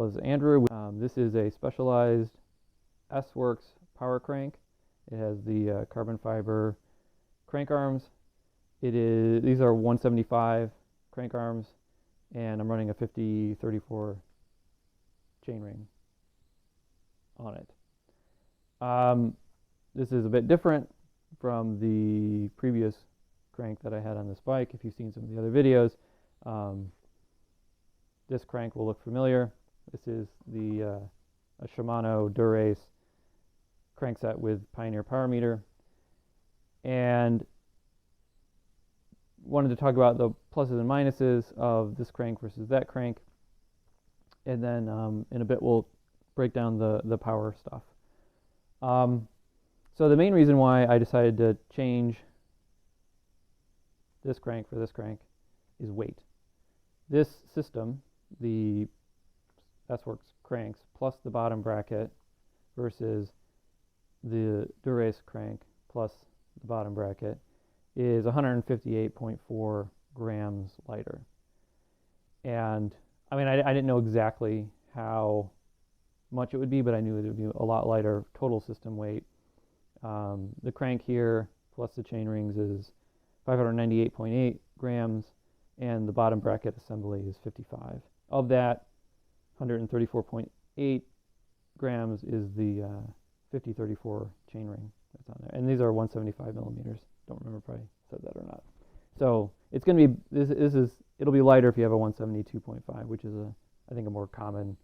Hello, this is Andrew. This is a specialized S-Works power crank. It has the carbon fiber crank arms. These are 175 crank arms, and I'm running a 50-34 chainring on it. This is a bit different from the previous crank that I had on this bike. If you've seen some of the other videos, this crank will look familiar. This is a Shimano Dura-Ace crankset with Pioneer power meter, and wanted to talk about the pluses and minuses of this crank versus that crank, and then in a bit we'll break down the power stuff. So the main reason why I decided to change this crank for this crank is weight. This system, the S-Works cranks plus the bottom bracket versus the Dura-Ace crank plus the bottom bracket, is 158.4 grams lighter. And I mean, I didn't know exactly how much it would be, but I knew it would be a lot lighter total system weight. The crank here plus the chain rings is 598.8 grams, and the bottom bracket assembly is 55. Of that, 134.8 grams is the 50-34 chain ring that's on there. And these are 175 millimeters. Don't remember if I said that or not. So it's going to be, it'll be lighter if you have a 172.5, which is I think a more common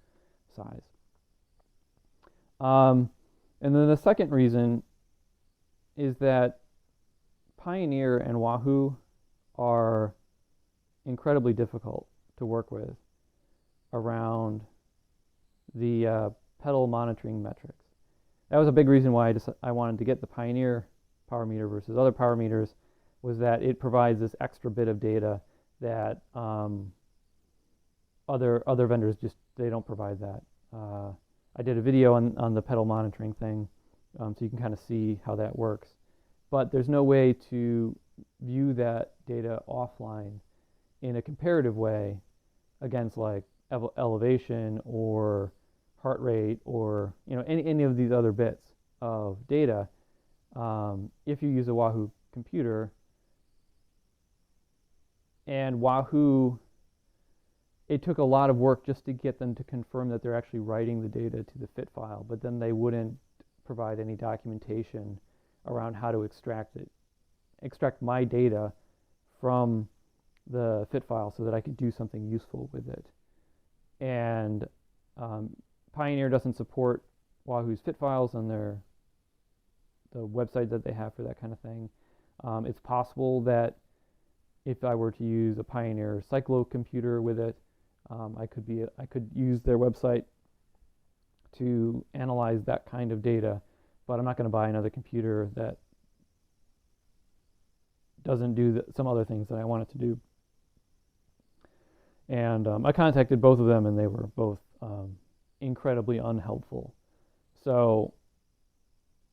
size. And then the second reason is that Pioneer and Wahoo are incredibly difficult to work with around the pedal monitoring metrics. That was a big reason why I wanted to get the Pioneer power meter versus other power meters, was that it provides this extra bit of data that other vendors they don't provide that. I did a video on the pedal monitoring thing, so you can kind of see how that works. But there's no way to view that data offline in a comparative way against like elevation or heart rate or any of these other bits of data. If you use a Wahoo computer, and Wahoo, it took a lot of work just to get them to confirm that they're actually writing the data to the fit file, but then they wouldn't provide any documentation around how to extract my data from the fit file so that I could do something useful with it. And Pioneer doesn't support Wahoo's fit files on the website that they have for that kind of thing. It's possible that if I were to use a Pioneer Cyclo computer with it, I could use their website to analyze that kind of data, but I'm not going to buy another computer that doesn't do some other things that I want it to do. And I contacted both of them, and they were both incredibly unhelpful. So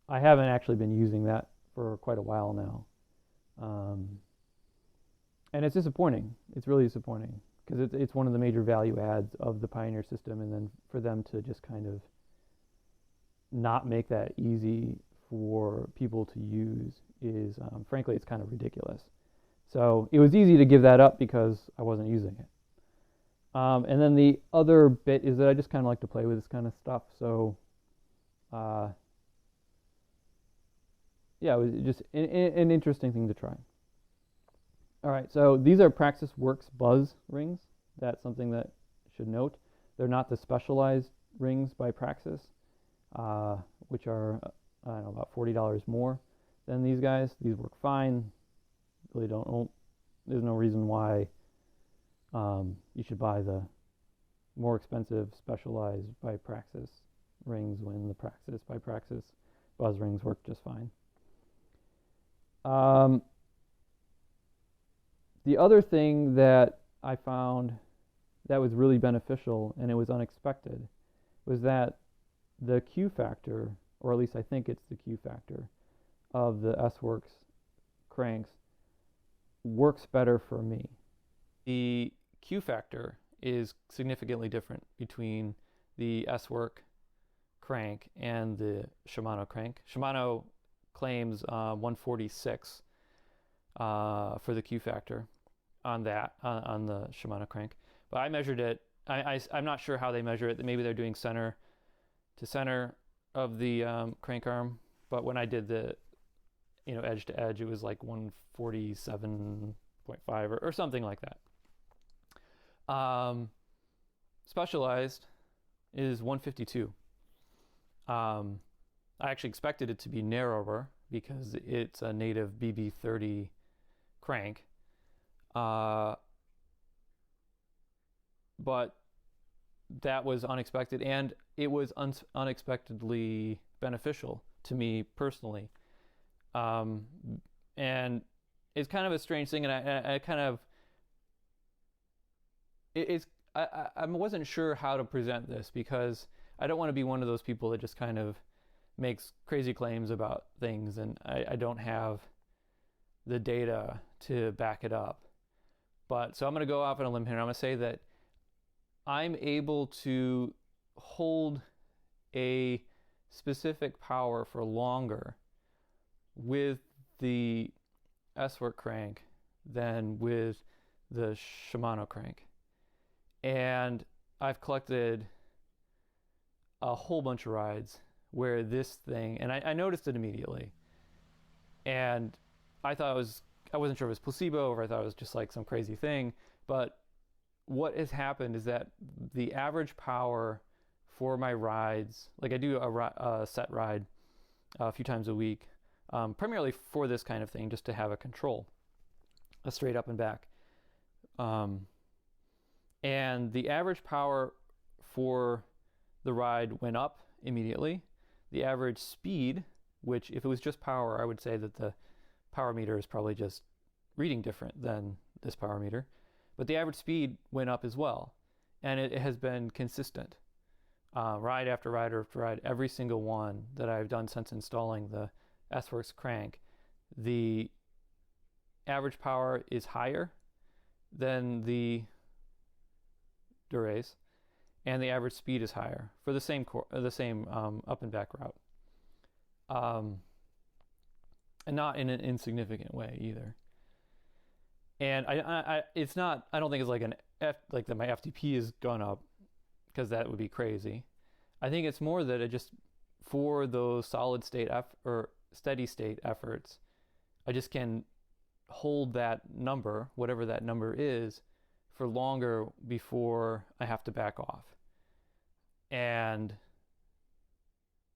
I haven't actually been using that for quite a while now. And it's disappointing. It's really disappointing because it's one of the major value adds of the Pioneer system, and then for them to just kind of not make that easy for people to use is, frankly, it's kind of ridiculous. So it was easy to give that up because I wasn't using it. And then the other bit is that I just kind of like to play with this kind of stuff. So yeah, it was just an interesting thing to try. All right, so these are Praxis Works Buzz rings. That's something that you should note. They're not the specialized rings by Praxis, which are, I don't know, about $40 more than these guys. These work fine. Really there's no reason why you should buy the more expensive specialized by Praxis rings when the Praxis by Praxis Buzz rings work just fine. The other thing that I found that was really beneficial, and it was unexpected, was that the Q factor, or at least I think it's the Q factor, of the S-Works cranks works better for me. The Q factor is significantly different between the S-Work crank and the Shimano crank. Shimano claims 146 for the Q factor on that, on the Shimano crank. But I measured it. I'm not sure how they measure it. Maybe they're doing center to center of the crank arm. But when I did the, edge to edge, it was like 147.5 or something like that. Specialized is 152. I actually expected it to be narrower because it's a native BB30 crank. But that was unexpected, and it was unexpectedly beneficial to me personally. And it's kind of a strange thing, and I wasn't sure how to present this, because I don't want to be one of those people that just kind of makes crazy claims about things, and I don't have the data to back it up. But so I'm going to go off on a limb here, and I'm going to say that I'm able to hold a specific power for longer with the S-Work crank than with the Shimano crank. And I've collected a whole bunch of rides where this thing, and I noticed it immediately, and I wasn't sure if it was placebo or I thought it was just like some crazy thing, but what has happened is that the average power for my rides, like I do a set ride a few times a week, primarily for this kind of thing, just to have a control, a straight up and back. And the average power for the ride went up immediately. The average speed, which if it was just power, I would say that the power meter is probably just reading different than this power meter. But the average speed went up as well. And it has been consistent. Ride after ride after ride, every single one that I've done since installing the S-Works crank, the average power is higher than the Durace, and the average speed is higher for the same up and back route, and not in an insignificant way either. And it's not. I don't think it's like like that my FTP has gone up, because that would be crazy. I think it's more that it just, for those solid state or steady state efforts, I just can hold that number, whatever that number is, for longer before I have to back off. And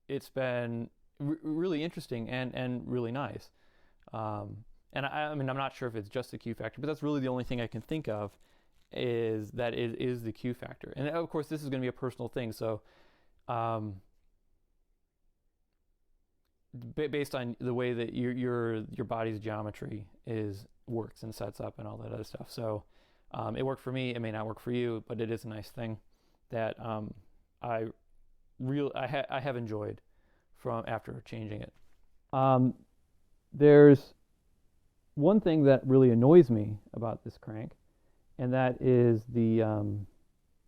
it's been really interesting and really nice. And I mean, I'm not sure if it's just the Q factor, but that's really the only thing I can think of is that it is the Q factor. And of course, this is going to be a personal thing. So based on the way that your body's geometry works and sets up and all that other stuff. So it worked for me. It may not work for you, but it is a nice thing that I have enjoyed from after changing it. There's one thing that really annoys me about this crank, and that is the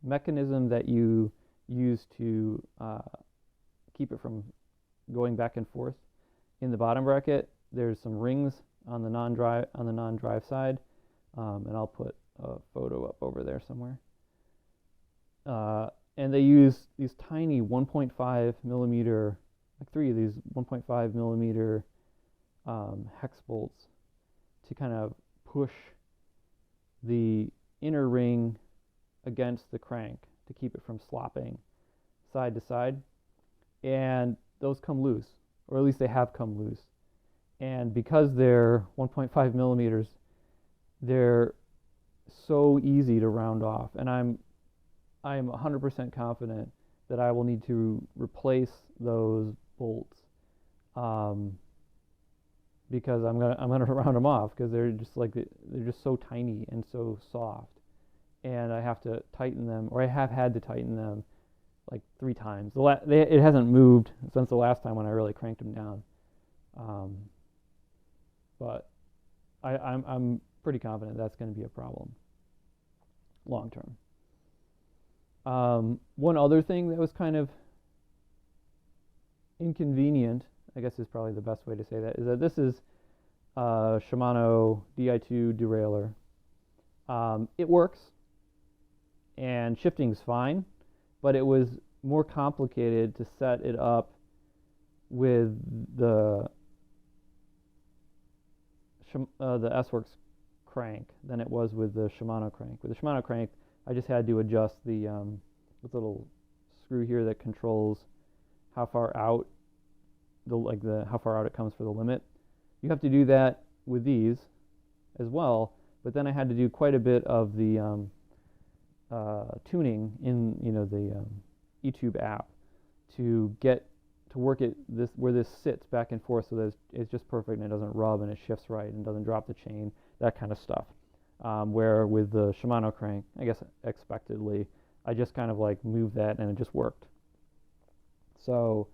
mechanism that you use to keep it from going back and forth. In the bottom bracket, there's some rings on the non-drive side, and I'll put a photo up over there somewhere. And they use these tiny 1.5 millimeter, like 3 of these 1.5 millimeter hex bolts to kind of push the inner ring against the crank to keep it from slopping side to side. And those come loose, or at least they have come loose. And because they're 1.5 millimeters, they're so easy to round off. And I'm 100% confident that I will need to replace those bolts, because I'm gonna round them off, because they're just so tiny and so soft, and I have to tighten them, or I have had to tighten them like 3 times. It hasn't moved since the last time when I really cranked them down, but I'm pretty confident that's going to be a problem long term. One other thing that was kind of inconvenient, I guess is probably the best way to say that, is that this is Shimano Di2 derailleur. It works, and shifting's fine, but it was more complicated to set it up with the S-Works crank than it was with the Shimano crank. With the Shimano crank, I just had to adjust the little screw here that controls how far out how far out it comes for the limit. You have to do that with these as well, but then I had to do quite a bit of the tuning in the eTube app to get to work it where this sits back and forth so that it's just perfect and it doesn't rub and it shifts right and doesn't drop the chain, that kind of stuff. Where with the Shimano crank, I guess expectedly, I just kind of like moved that and it just worked. So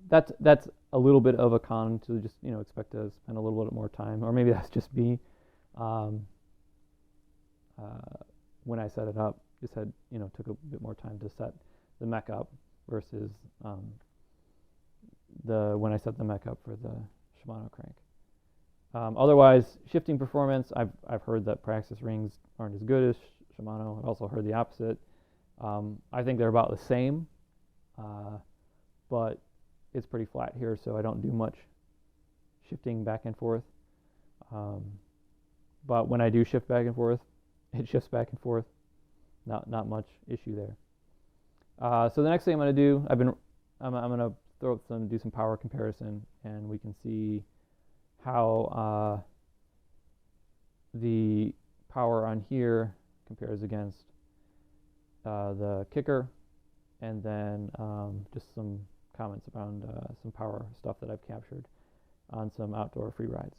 that's a little bit of a con to just expect to spend a little bit more time, or maybe that's just me. When I set it up, just had took a bit more time to set the mech up versus when I set the mech up for the Shimano crank. Otherwise, shifting performance, I've heard that Praxis rings aren't as good as Shimano. I've also heard the opposite. I think they're about the same, but it's pretty flat here, so I don't do much shifting back and forth. But when I do shift back and forth, it shifts back and forth. Not much issue there. So the next thing I'm going to do, I'm going to do some power comparison, and we can see how the power on here compares against the kicker, and then just some comments around some power stuff that I've captured on some outdoor free rides.